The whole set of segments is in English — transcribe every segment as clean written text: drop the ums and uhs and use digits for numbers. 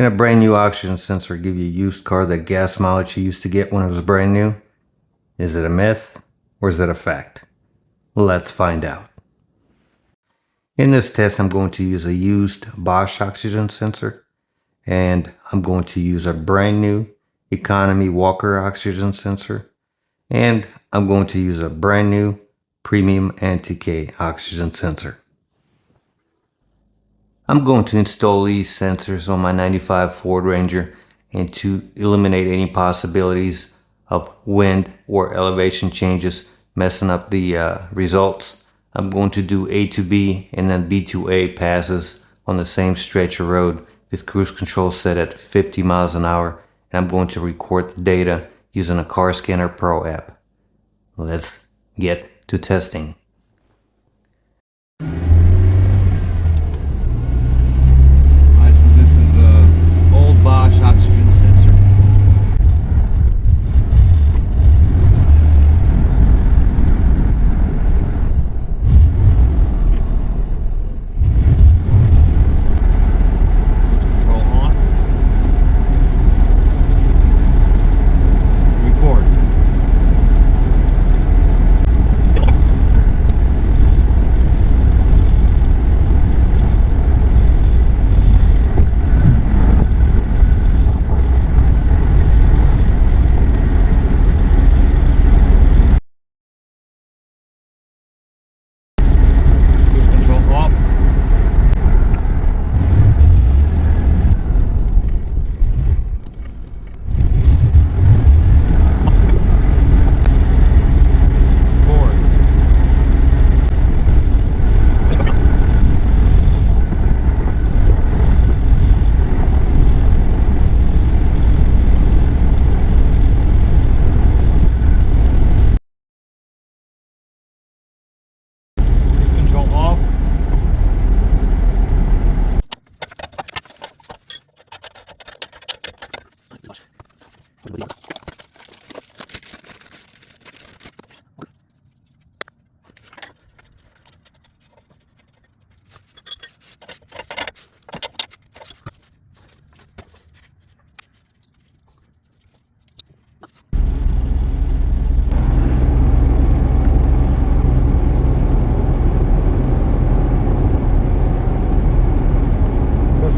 Can a brand new oxygen sensor give you a used car the gas mileage you used to get when it was brand new? Is it a myth or is it a fact? Let's find out. In this test, I'm going to use a used Bosch oxygen sensor, and I'm going to use a brand new economy Walker oxygen sensor, and I'm going to use a brand new premium anti-K oxygen sensor. I'm going to install these sensors on my 95 Ford Ranger, and to eliminate any possibilities of wind or elevation changes messing up the results, I'm going to do A to B and then B to A passes on the same stretch of road with cruise control set at 50 miles an hour, and I'm going to record the data using a Car Scanner Pro app. Let's get to testing. Bosch oxygen sensor. Cruise control on. Record.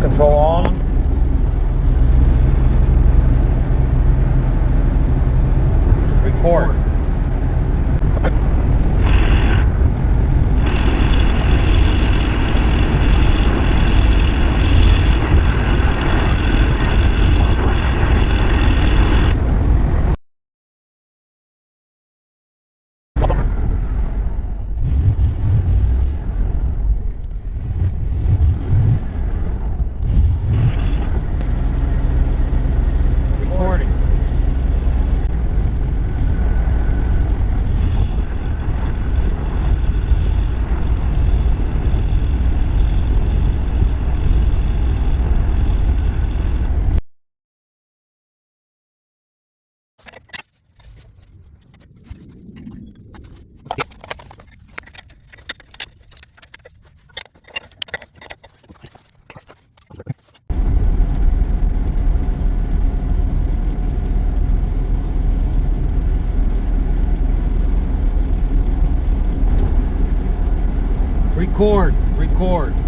Control on. Record. Record.